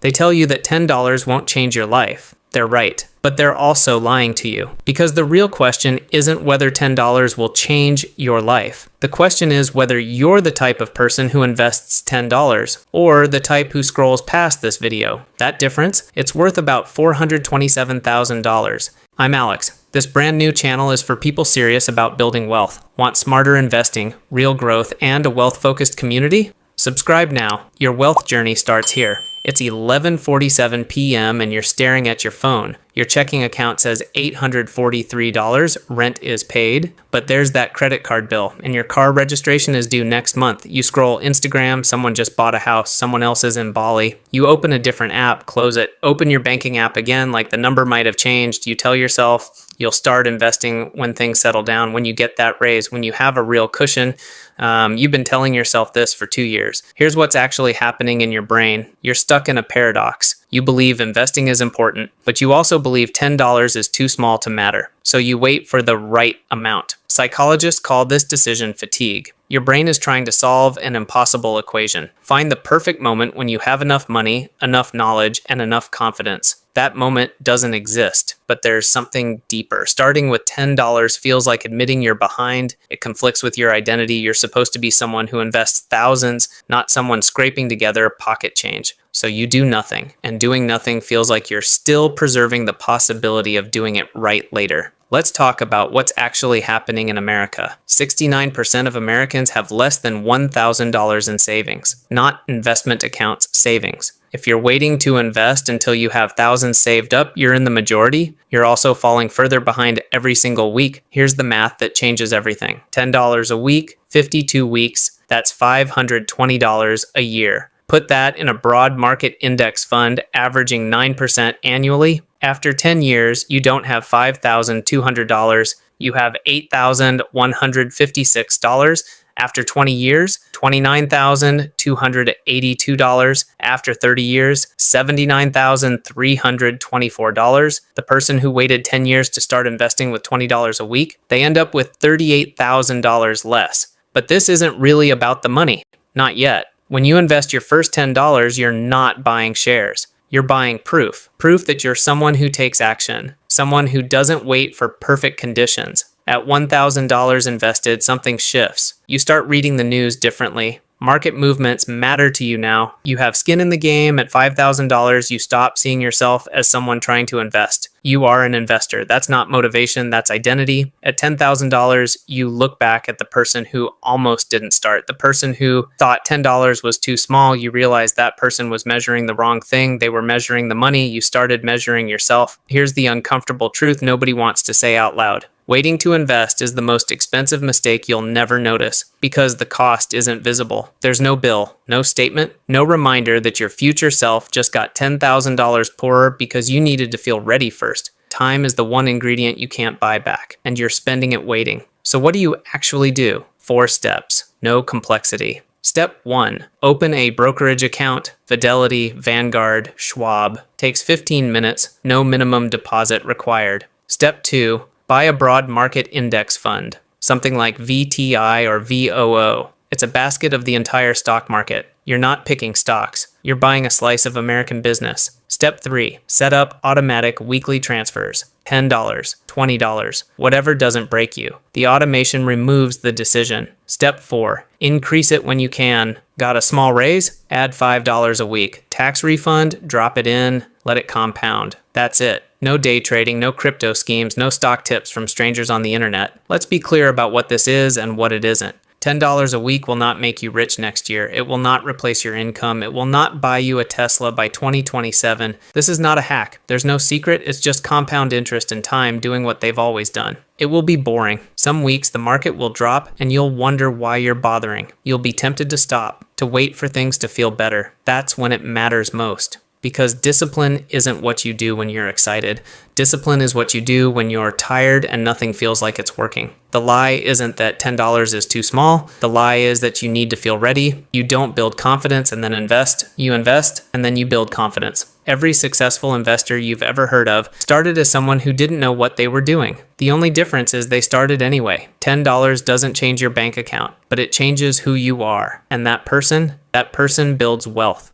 They tell you that $10 won't change your life. They're right, but they're also lying to you. Because the real question isn't whether $10 will change your life. The question is whether you're the type of person who invests $10 or the type who scrolls past this video. That difference? It's worth about $427,000. I'm Alex. This brand new channel is for people serious about building wealth, want smarter investing, real growth, and a wealth-focused community? Subscribe now. Your wealth journey starts here. It's 11:47 p.m. and you're staring at your phone. Your checking account says $843, rent is paid, but there's that credit card bill, and your car registration is due next month. You scroll Instagram, someone just bought a house, someone else is in Bali. You open a different app, close it, open your banking app again, like the number might have changed. You tell yourself you'll start investing when things settle down, when you get that raise, when you have a real cushion. You've been telling yourself this for 2 years. Here's what's actually happening in your brain. You're stuck in a paradox. You believe investing is important, but you also believe $10 is too small to matter. So you wait for the right amount. Psychologists call this decision fatigue. Your brain is trying to solve an impossible equation. Find the perfect moment when you have enough money, enough knowledge, and enough confidence. That moment doesn't exist, but there's something deeper. Starting with $10 feels like admitting you're behind. It conflicts with your identity. You're supposed to be someone who invests thousands, not someone scraping together pocket change. So you do nothing, and doing nothing feels like you're still preserving the possibility of doing it right later. Let's talk about what's actually happening in America. 69% of Americans have less than $1,000 in savings, not investment accounts, savings. If you're waiting to invest until you have thousands saved up, you're in the majority. You're also falling further behind every single week. Here's the math that changes everything. $10 a week, 52 weeks, that's $520 a year. Put that in a broad market index fund averaging 9% annually. After 10 years, you don't have $5,200. You have $8,156. After 20 years, $29,282. After 30 years, $79,324. The person who waited 10 years to start investing with $20 a week, they end up with $38,000 less. But this isn't really about the money. Not yet. When you invest your first $10, you're not buying shares. You're buying proof. Proof that you're someone who takes action. Someone who doesn't wait for perfect conditions. At $1,000 invested, something shifts. You start reading the news differently. Market movements matter to you now. You have skin in the game. At $5,000, you stop seeing yourself as someone trying to invest. You are an investor. That's not motivation, that's identity. At $10,000, you look back at the person who almost didn't start. The person who thought $10 was too small. You realize that person was measuring the wrong thing. They were measuring the money. You started measuring yourself. Here's the uncomfortable truth nobody wants to say out loud. Waiting to invest is the most expensive mistake you'll never notice because the cost isn't visible. There's no bill, no statement, no reminder that your future self just got $10,000 poorer because you needed to feel ready first. Time is the one ingredient you can't buy back, and you're spending it waiting. So what do you actually do? 4 steps, no complexity. Step 1, open a brokerage account, Fidelity, Vanguard, Schwab. Takes 15 minutes, no minimum deposit required. Step 2, buy a broad market index fund, something like VTI or VOO. It's a basket of the entire stock market. You're not picking stocks. You're buying a slice of American business. Step 3, set up automatic weekly transfers. $10, $20, whatever doesn't break you. The automation removes the decision. Step 4, increase it when you can. Got a small raise? Add $5 a week. Tax refund? Drop it in. Let it compound. That's it. No day trading, no crypto schemes, no stock tips from strangers on the internet. Let's be clear about what this is and what it isn't. $10 a week will not make you rich next year. It will not replace your income. It will not buy you a Tesla by 2027. This is not a hack. There's no secret. It's just compound interest and time doing what they've always done. It will be boring. Some weeks the market will drop and you'll wonder why you're bothering. You'll be tempted to stop, to wait for things to feel better. That's when it matters most. Because discipline isn't what you do when you're excited. Discipline is what you do when you're tired and nothing feels like it's working. The lie isn't that $10 is too small. The lie is that you need to feel ready. You don't build confidence and then invest. You invest and then you build confidence. Every successful investor you've ever heard of started as someone who didn't know what they were doing. The only difference is they started anyway. $10 doesn't change your bank account, but it changes who you are. And that person builds wealth.